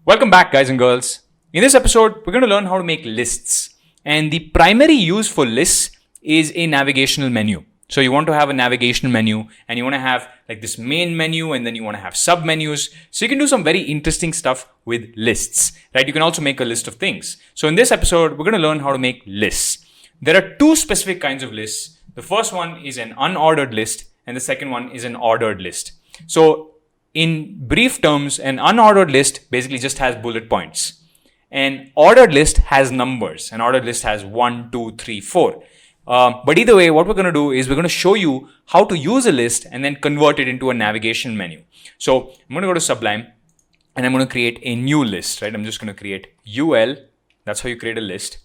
Welcome back, guys and girls. In this episode, we're going to learn how to make lists. And the primary use for lists is a navigational menu. So you want to have a navigational menu and you want to have like this main menu and then you want to have sub menus. So you can do some very interesting stuff with lists, right? You can also make a list of things. So in this episode, we're going to learn how to make lists. There are two specific kinds of lists. The first one is an unordered list and the second one is an ordered list. So in brief terms, an unordered list basically just has bullet points. An ordered list has numbers. An ordered list has 1, 2, 3, 4. But either way, what we're going to do is we're going to show you how to use a list and then convert it into a navigation menu. So I'm going to go to Sublime and I'm going to create a new list, right? I'm just going to create UL. That's how you create a list.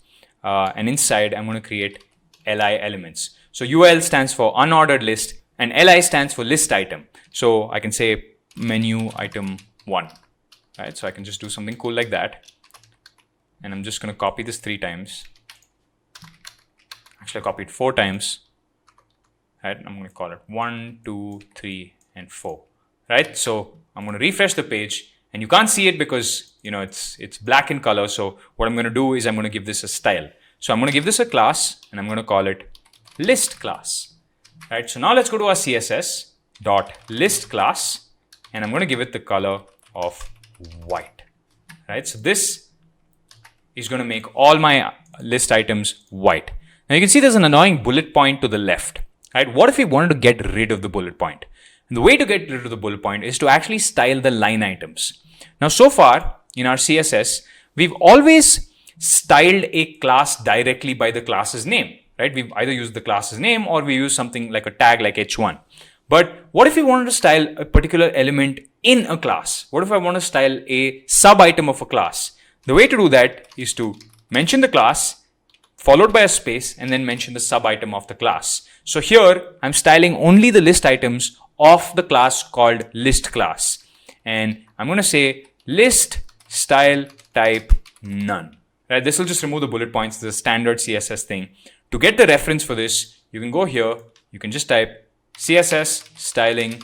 And inside, I'm going to create LI elements. So UL stands for unordered list and LI stands for list item. So I can say menu item 1, right? So I can just do something cool like that. And I'm just going to copy this 3 times. Actually, I copied 4 times. Right? I'm going to call it 1, 2, 3, and 4. Right? So I'm going to refresh the page, and you can't see it because it's black in color. So what I'm going to do is I'm going to give this a style. So I'm going to give this a class, and I'm going to call it list class. Right? So now let's go to our CSS dot list class, and I'm going to give it the color of white. Right? So this is going to make all my list items white. Now you can see there's an annoying bullet point to the left, right? What if we wanted to get rid of the bullet point? And the way to get rid of the bullet point is to actually style the line items. Now so far in our CSS, we've always styled a class directly by the class's name, right? We've either used the class's name or we use something like a tag like h1. But what if we wanted to style a particular element in a class? What if I want to style a sub item of a class? The way to do that is to mention the class, followed by a space, and then mention the sub item of the class. So here, I'm styling only the list items of the class called list class. And I'm going to say list style type none. Right? This will just remove the bullet points. This is a standard CSS thing. To get the reference for this, you can go here. You can just type CSS styling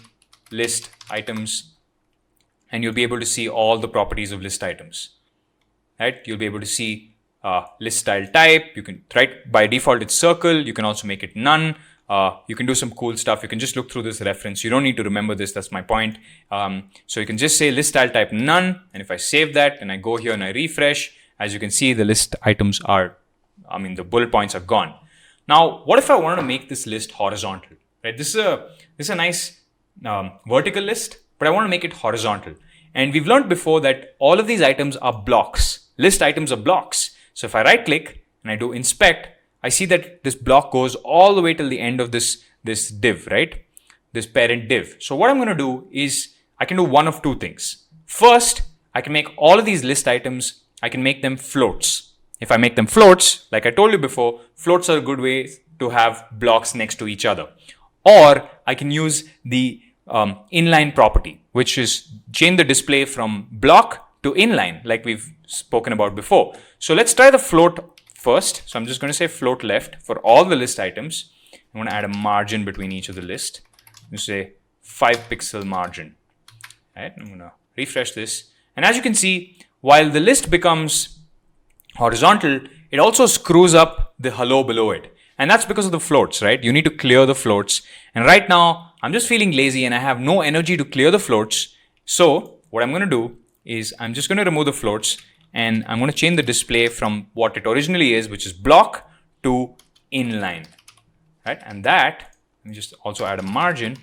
list items, and you'll be able to see all the properties of list items. Right? You'll be able to see list style type. You can, right, by default it's circle. You can also make it none. You can do some cool stuff. You can just look through this reference. You don't need to remember this. That's my point. So you can just say list style type none. And if I save that and I go here and I refresh, as you can see, the list items are, the bullet points are gone. Now, what if I wanted to make this list horizontal? Right? This is a nice vertical list, but I want to make it horizontal. And we've learned before that all of these items are blocks. List items are blocks. So if I right click and I do inspect, I see that this block goes all the way till the end of this div, right? This parent div. So what I'm going to do is I can do one of 2 things. First, I can make all of these list items, I can make them floats. If I make them floats, like I told you before, floats are a good way to have blocks next to each other. Or I can use the inline property, which is change the display from block to inline, like we've spoken about before. So let's try the float first. So I'm just going to say float left for all the list items. I'm going to add a margin between each of the list. I'm say 5 pixel margin. Right? I'm going to refresh this. And as you can see, while the list becomes horizontal, it also screws up the hello below it. And that's because of the floats, right? You need to clear the floats. And right now, I'm just feeling lazy and I have no energy to clear the floats. So what I'm going to do is I'm just going to remove the floats and I'm going to change the display from what it originally is, which is block, to inline, right? And that, let me just also add a margin.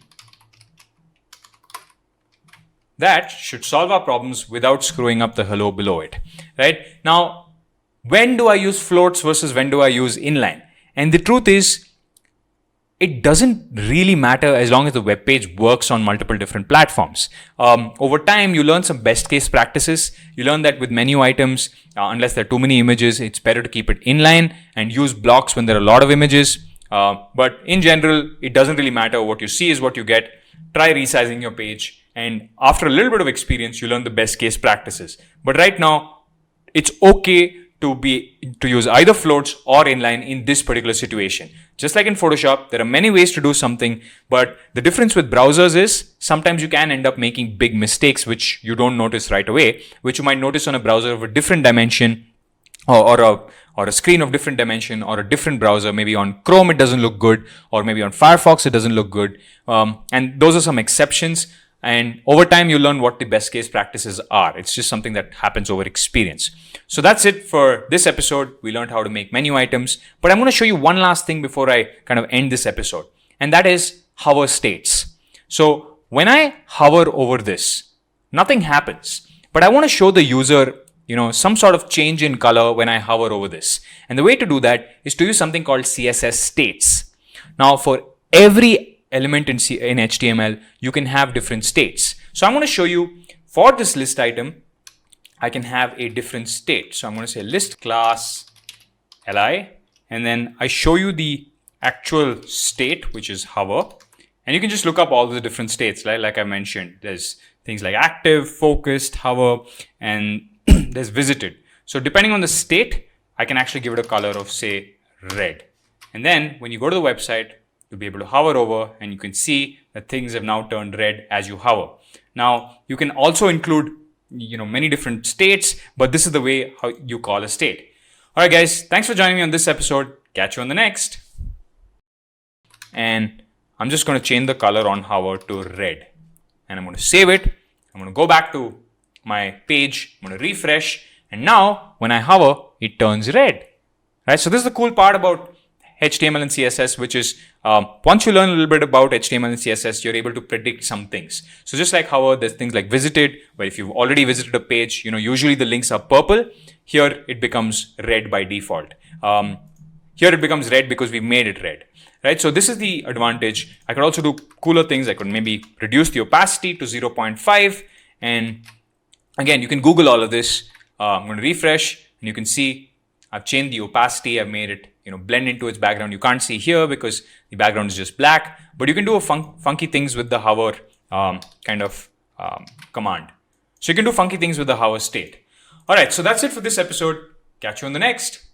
That should solve our problems without screwing up the hello below it, right? Now, when do I use floats versus when do I use inline? And the truth is, it doesn't really matter as long as the web page works on multiple different platforms. Over time, you learn some best case practices. You learn that with menu items, unless there are too many images, it's better to keep it inline and use blocks when there are a lot of images. But in general, it doesn't really matter. What you see is what you get. Try resizing your page. And after a little bit of experience, you learn the best case practices. But right now, it's okay to use either floats or inline in this particular situation. Just like in Photoshop, there are many ways to do something, but the difference with browsers is sometimes you can end up making big mistakes which you don't notice right away, which you might notice on a browser of a different dimension, or a screen of different dimension, or a different browser. Maybe on Chrome it doesn't look good, or maybe on Firefox it doesn't look good. And those are some exceptions. And over time, you learn what the best case practices are. It's just something that happens over experience. So that's it for this episode. We learned how to make menu items, but I'm going to show you one last thing before I kind of end this episode, and that is hover states. So when I hover over this, nothing happens, but I want to show the user, some sort of change in color when I hover over this. And the way to do that is to use something called CSS states. Now, for every element in HTML, you can have different states. So I'm going to show you for this list item, I can have a different state. So I'm going to say list class li, and then I show you the actual state, which is hover. And you can just look up all the different states, right? Like I mentioned, there's things like active, focused, hover, and there's visited. So depending on the state, I can actually give it a color of, say, red. And then when you go to the website, you'll be able to hover over, and you can see that things have now turned red as you hover. Now, you can also include, many different states, but this is the way how you call a state. All right, guys, thanks for joining me on this episode. Catch you on the next. And I'm just going to change the color on hover to red. And I'm going to save it. I'm going to go back to my page. I'm going to refresh. And now, when I hover, it turns red. Right? So this is the cool part about HTML and CSS, which is once you learn a little bit about HTML and CSS, you're able to predict some things. So just like how there's things like visited, where if you've already visited a page, usually the links are purple. Here it becomes red by default. Here it becomes red because we made it red, right? So this is the advantage. I could also do cooler things. I could maybe reduce the opacity to 0.5. And again, you can Google all of this. I'm going to refresh, and you can see I've changed the opacity. I've made it, blend into its background. You can't see here because the background is just black, but you can do funky things with the hover command. So you can do funky things with the hover state. All right, so that's it for this episode. Catch you on the next.